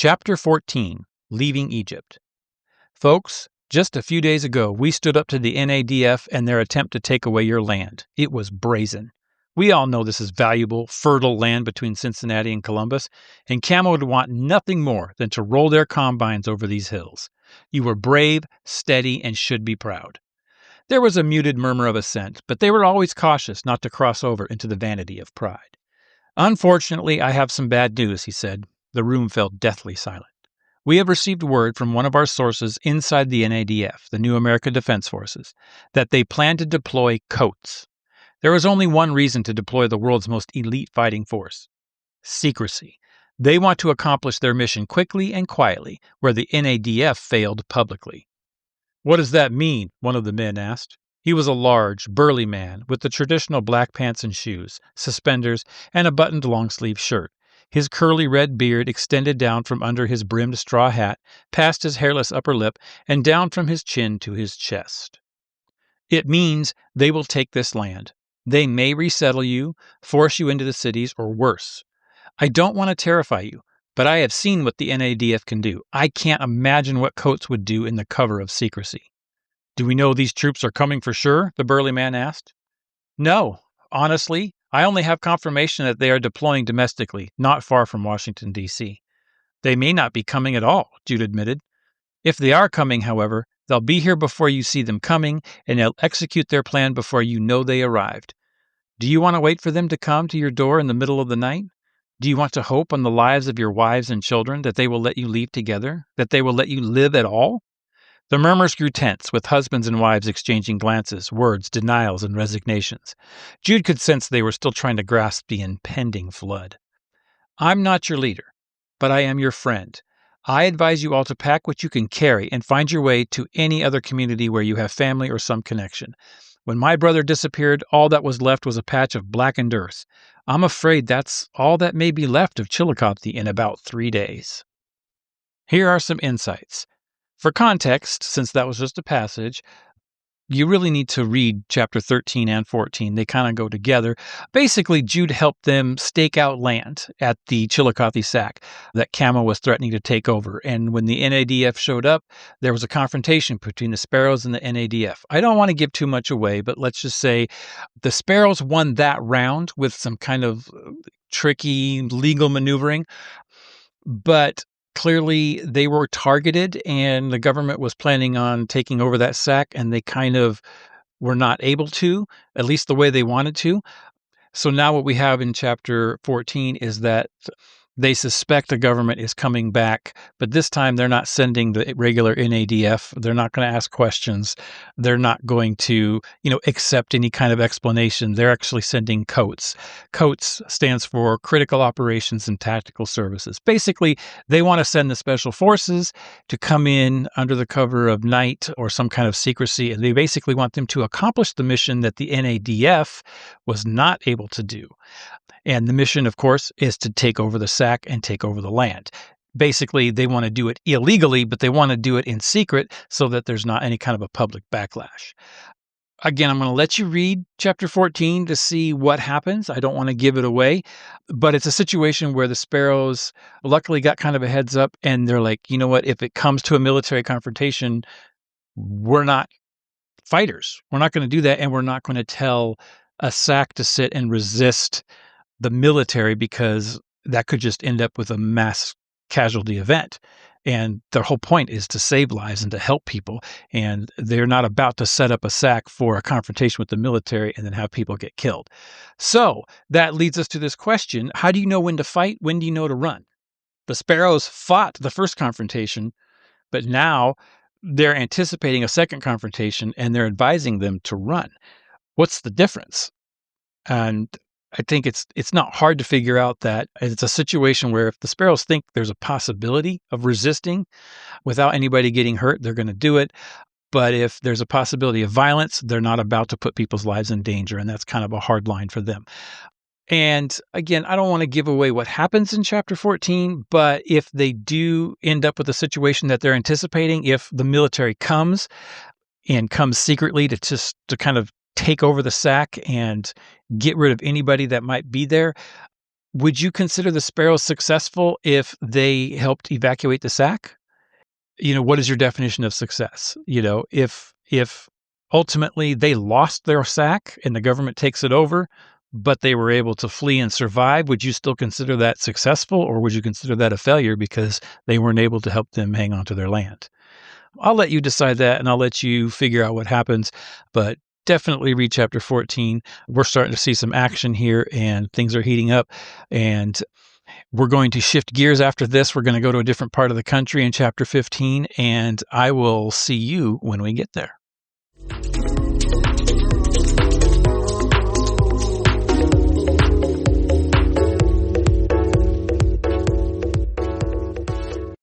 Chapter 14, Leaving Egypt. Folks, just a few days ago, we stood up to the NADF and their attempt to take away your land. It was brazen. We all know this is valuable, fertile land between Cincinnati and Columbus, and Camo would want nothing more than to roll their combines over these hills. You were brave, steady, and should be proud. There was a muted murmur of assent, but they were always cautious not to cross over into the vanity of pride. Unfortunately, I have some bad news, he said. The room fell deathly silent. We have received word from one of our sources inside the NADF, the New American Defense Forces, that they plan to deploy coats. There is only one reason to deploy the world's most elite fighting force: secrecy. They want to accomplish their mission quickly and quietly, where the NADF failed publicly. "What does that mean?" one of the men asked. He was a large, burly man with the traditional black pants and shoes, suspenders, and a buttoned long-sleeve shirt. His curly red beard extended down from under his brimmed straw hat, past his hairless upper lip, and down from his chin to his chest. "It means they will take this land. They may resettle you, force you into the cities, or worse. I don't want to terrify you, but I have seen what the NADF can do. I can't imagine what Coates would do in the cover of secrecy." "Do we know these troops are coming for sure?" the burly man asked. "No. Honestly, I only have confirmation that they are deploying domestically, not far from Washington, D.C. "They may not be coming at all," Jude admitted. "If they are coming, however, they'll be here before you see them coming, and they'll execute their plan before you know they arrived. Do you want to wait for them to come to your door in the middle of the night? Do you want to hope on the lives of your wives and children that they will let you leave together, that they will let you live at all?" The murmurs grew tense, with husbands and wives exchanging glances, words, denials, and resignations. Jude could sense they were still trying to grasp the impending flood. "I'm not your leader, but I am your friend. I advise you all to pack what you can carry and find your way to any other community where you have family or some connection. When my brother disappeared, all that was left was a patch of blackened earth. I'm afraid that's all that may be left of Chillicothe in about 3 days. Here are some insights. For context, since that was just a passage, you really need to read chapter 13 and 14. They kind of go together. Basically, Jude helped them stake out land at the Chillicothe SAC that Camo was threatening to take over. And when the NADF showed up, there was a confrontation between the Sparrows and the NADF. I don't want to give too much away, but let's just say the Sparrows won that round with some kind of tricky legal maneuvering. But clearly, they were targeted, and the government was planning on taking over that SAC, and they kind of were not able to, at least the way they wanted to. So now what we have in chapter 14 is that they suspect the government is coming back, but this time they're not sending the regular NADF. They're not going to ask questions. They're not going to, accept any kind of explanation. They're actually sending COATS. COATS stands for Critical Operations and Tactical Services. Basically, they want to send the special forces to come in under the cover of night or some kind of secrecy, and they basically want them to accomplish the mission that the NADF was not able to do. And the mission, of course, is to take over the SAC and take over the land. Basically, they want to do it illegally, but they want to do it in secret so that there's not any kind of a public backlash. Again, I'm going to let you read chapter 14 to see what happens. I don't want to give it away, but it's a situation where the Sparrows luckily got kind of a heads up, and they're like, you know what, if it comes to a military confrontation, we're not fighters. We're not going to do that, and we're not going to tell a SAC to sit and resist the military, because that could just end up with a mass casualty event. And their whole point is to save lives and to help people. And they're not about to set up a SAC for a confrontation with the military and then have people get killed. So that leads us to this question. How do you know when to fight? When do you know to run? The Sparrows fought the first confrontation, but now they're anticipating a second confrontation and they're advising them to run. What's the difference? And I think it's not hard to figure out that it's a situation where if the Sparrows think there's a possibility of resisting without anybody getting hurt, they're going to do it. But if there's a possibility of violence, they're not about to put people's lives in danger, and that's kind of a hard line for them. And again, I don't want to give away what happens in chapter 14, but if they do end up with a situation that they're anticipating, if the military comes secretly to kind of take over the SAC and get rid of anybody that might be there, Would you consider the Sparrows successful if they helped evacuate the SAC? What is your definition of success? If ultimately they lost their SAC and the government takes it over, but they were able to flee and survive, would you still consider that successful, or would you consider that a failure because they weren't able to help them hang on to their land? I'll let you decide that, and I'll let you figure out what happens, but definitely read chapter 14. We're starting to see some action here, and things are heating up, and we're going to shift gears after this. We're going to go to a different part of the country in chapter 15, and I will see you when we get there.